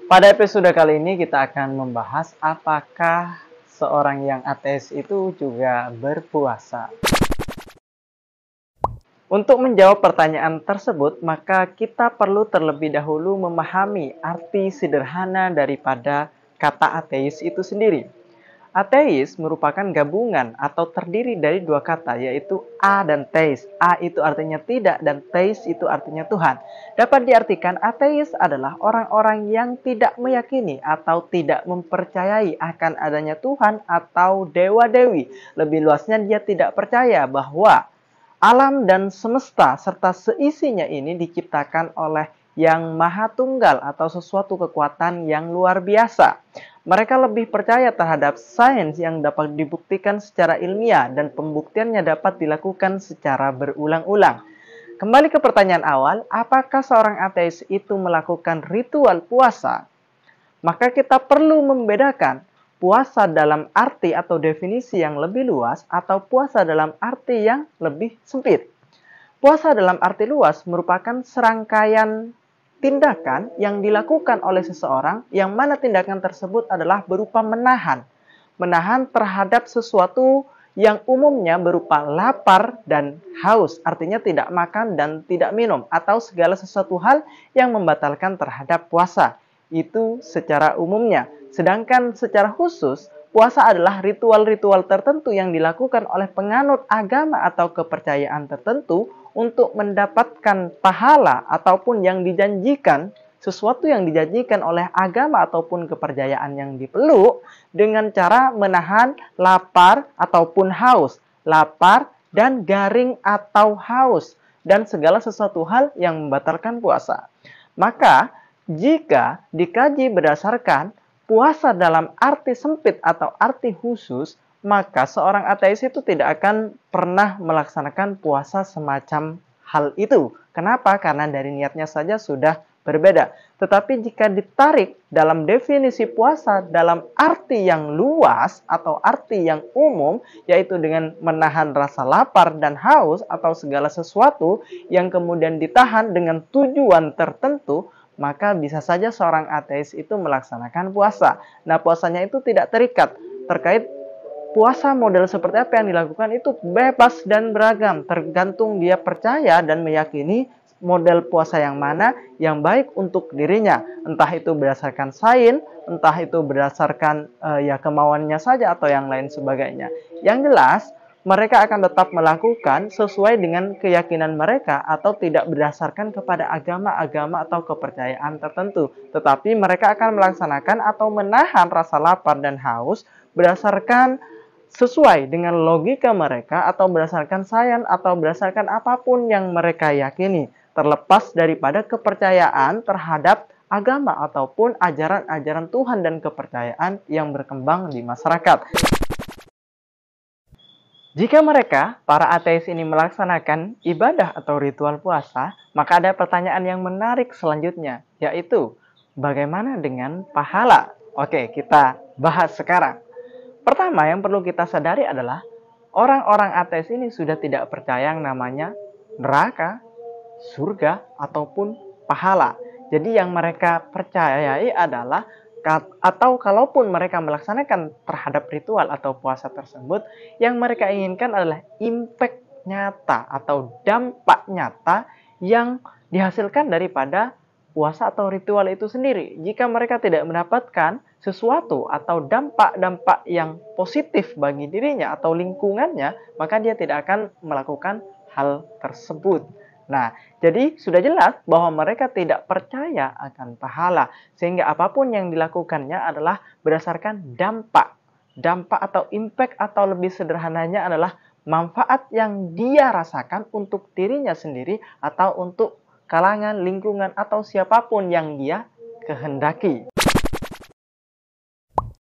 Pada episode kali ini kita akan membahas apakah seorang yang ateis itu juga berpuasa. Untuk menjawab pertanyaan tersebut, maka kita perlu terlebih dahulu memahami arti sederhana daripada kata ateis itu sendiri. Ateis merupakan gabungan atau terdiri dari dua kata, yaitu a dan teis. A itu artinya tidak dan teis itu artinya Tuhan. Dapat diartikan ateis adalah orang-orang yang tidak meyakini atau tidak mempercayai akan adanya Tuhan atau dewa-dewi. Lebih luasnya, dia tidak percaya bahwa alam dan semesta serta seisinya ini diciptakan oleh yang maha tunggal atau sesuatu kekuatan yang luar biasa. Mereka lebih percaya terhadap sains yang dapat dibuktikan secara ilmiah dan pembuktiannya dapat dilakukan secara berulang-ulang. Kembali ke pertanyaan awal, apakah seorang ateis itu melakukan ritual puasa? Maka kita perlu membedakan puasa dalam arti atau definisi yang lebih luas atau puasa dalam arti yang lebih sempit. Puasa dalam arti luas merupakan serangkaian tindakan yang dilakukan oleh seseorang yang mana tindakan tersebut adalah berupa menahan. Menahan terhadap sesuatu yang umumnya berupa lapar dan haus, artinya tidak makan dan tidak minum, atau segala sesuatu hal yang membatalkan terhadap puasa. Itu secara umumnya. Sedangkan secara khusus, puasa adalah ritual-ritual tertentu yang dilakukan oleh penganut agama atau kepercayaan tertentu untuk mendapatkan pahala ataupun yang dijanjikan, sesuatu yang dijanjikan oleh agama ataupun kepercayaan yang dipeluk dengan cara menahan lapar ataupun haus, lapar dan garing atau haus, dan segala sesuatu hal yang membatalkan puasa. Maka, jika dikaji berdasarkan puasa dalam arti sempit atau arti khusus, maka seorang ateis itu tidak akan pernah melaksanakan puasa semacam hal itu. Kenapa? Karena dari niatnya saja sudah berbeda. Tetapi jika ditarik dalam definisi puasa dalam arti yang luas atau arti yang umum, yaitu dengan menahan rasa lapar dan haus atau segala sesuatu yang kemudian ditahan dengan tujuan tertentu, maka bisa saja seorang ateis itu melaksanakan puasa. Nah, puasanya itu tidak terikat terkait puasa model seperti apa yang dilakukan, itu bebas dan beragam, tergantung dia percaya dan meyakini model puasa yang mana yang baik untuk dirinya. Entah itu berdasarkan sains, entah itu berdasarkan kemauannya saja atau yang lain sebagainya. Yang jelas, mereka akan tetap melakukan sesuai dengan keyakinan mereka atau tidak berdasarkan kepada agama-agama atau kepercayaan tertentu. Tetapi mereka akan melaksanakan atau menahan rasa lapar dan haus berdasarkan sesuai dengan logika mereka atau berdasarkan sains atau berdasarkan apapun yang mereka yakini, terlepas daripada kepercayaan terhadap agama ataupun ajaran-ajaran Tuhan dan kepercayaan yang berkembang di masyarakat. Jika mereka, para ateis ini melaksanakan ibadah atau ritual puasa, maka ada pertanyaan yang menarik selanjutnya, yaitu bagaimana dengan pahala? Oke, kita bahas sekarang. Pertama yang perlu kita sadari adalah orang-orang ateis ini sudah tidak percaya yang namanya neraka, surga, ataupun pahala. Jadi yang mereka percayai adalah, atau kalaupun mereka melaksanakan terhadap ritual atau puasa tersebut, yang mereka inginkan adalah impact nyata atau dampak nyata yang dihasilkan daripada puasa atau ritual itu sendiri. Jika mereka tidak mendapatkan sesuatu atau dampak-dampak yang positif bagi dirinya atau lingkungannya, maka dia tidak akan melakukan hal tersebut. Nah, jadi sudah jelas bahwa mereka tidak percaya akan pahala, sehingga apapun yang dilakukannya adalah berdasarkan dampak. Dampak atau impact atau lebih sederhananya adalah manfaat yang dia rasakan untuk dirinya sendiri atau untuk kalangan, lingkungan, atau siapapun yang dia kehendaki.